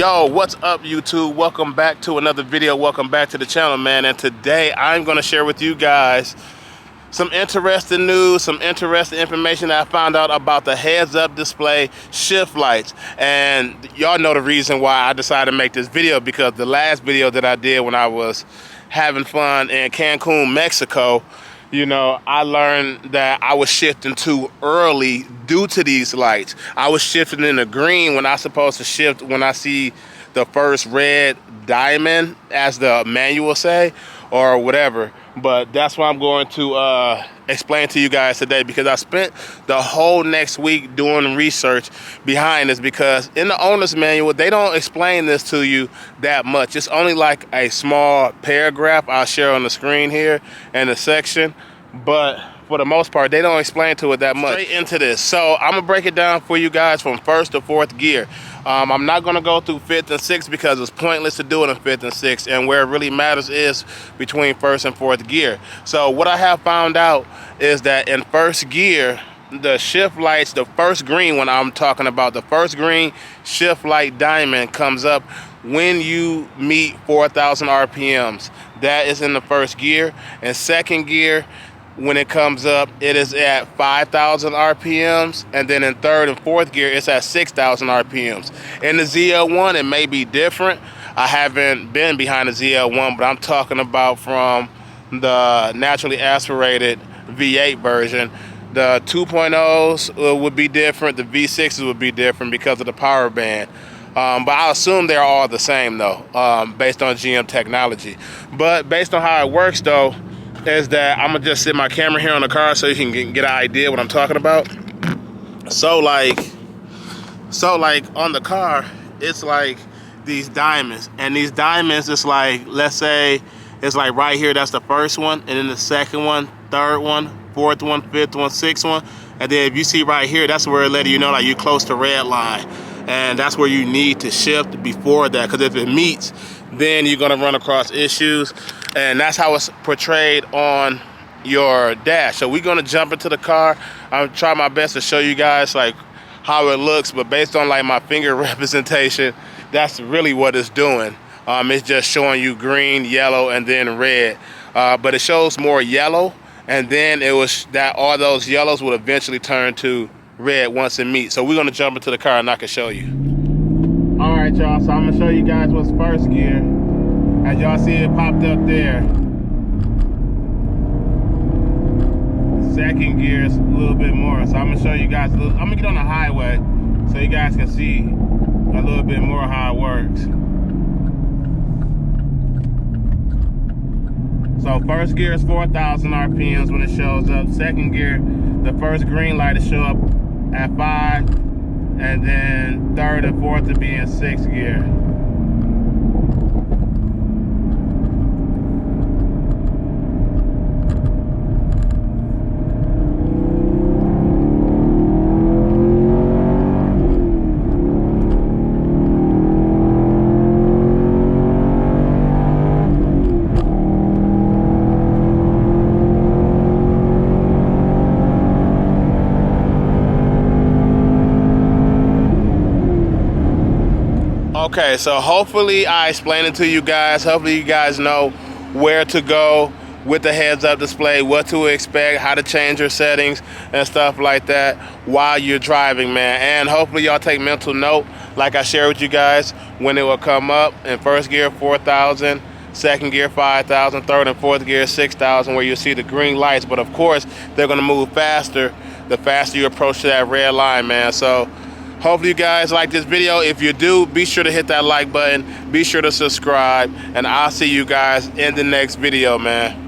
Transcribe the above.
Yo, what's up YouTube? Welcome back to another video. Welcome back to the channel, man. And today I'm going to share with you guys some interesting news, some interesting information that I found out about the heads-up display shift lights. And y'all know the reason why I decided to make this video, because the last video that I did when I was having fun in Cancun, Mexico, you know, I learned that I was shifting too early due to these lights. I was shifting into green when I was supposed to shift when I see the first red diamond, as the manual say, or whatever. But that's what I'm going to explain to you guys today, because I spent the whole next week doing research behind this, because in the owner's manual, they don't explain this to you that much. It's only like a small paragraph I'll share on the screen here in the section, but for the most part, they don't explain to it that much. Straight into this. So I'm gonna break it down for you guys from first to fourth gear. I'm not gonna go through fifth and sixth because it's pointless to do it in fifth and sixth, and where it really matters is between first and fourth gear. So what I have found out is that in first gear, the shift lights, the first green one I'm talking about, the first green shift light diamond comes up when you meet 4,000 RPMs. That is in the first gear. In second gear, when it comes up, it is at 5,000 RPMs, and then in third and fourth gear, it's at 6,000 RPMs. In the ZL1, it may be different. I haven't been behind the ZL1, but I'm talking about from the naturally aspirated V8 version. The 2.0s would be different. The V6s would be different because of the power band. But I assume they're all the same though, based on GM technology. But based on how it works though, is that I'm gonna just sit my camera here on the car so you can get an idea what I'm talking about. So like on the car, it's like these diamonds, and these diamonds, it's like, let's say it's like right here, that's the first one, and then the second one, third one, fourth one, fifth one, sixth one, and then if you see right here, that's where it let you know like you're close to red line, and that's where you need to shift before that, because if it meets, then you're gonna run across issues, and that's how it's portrayed on your dash. So we're gonna jump into the car. I'm trying my best to show you guys like how it looks, but based on like my finger representation, that's really what it's doing. It's just showing you green, yellow, and then red. But it shows more yellow, and then it was that all those yellows would eventually turn to red once it meets. So we're gonna jump into the car and I can show you. All right, y'all, so I'm gonna show you guys what's first gear. As y'all see, it popped up there. Second gear is a little bit more. So I'm gonna show you guys I'm gonna get on the highway so you guys can see a little bit more how it works. So first gear is 4,000 RPMs when it shows up. Second gear, the first green light will show up at 5, and then third and fourth to be in sixth gear. Okay, so hopefully I explained it to you guys. Hopefully you guys know where to go with the heads-up display, what to expect, how to change your settings and stuff like that while you're driving, man. And hopefully y'all take mental note, like I shared with you guys, when it will come up in first gear 4,000, second gear 5,000, third and fourth gear 6,000, where you'll see the green lights. But of course, they're gonna move faster the faster you approach to that red line, man. So hopefully you guys like this video. If you do, be sure to hit that like button. Be sure to subscribe, and I'll see you guys in the next video, man.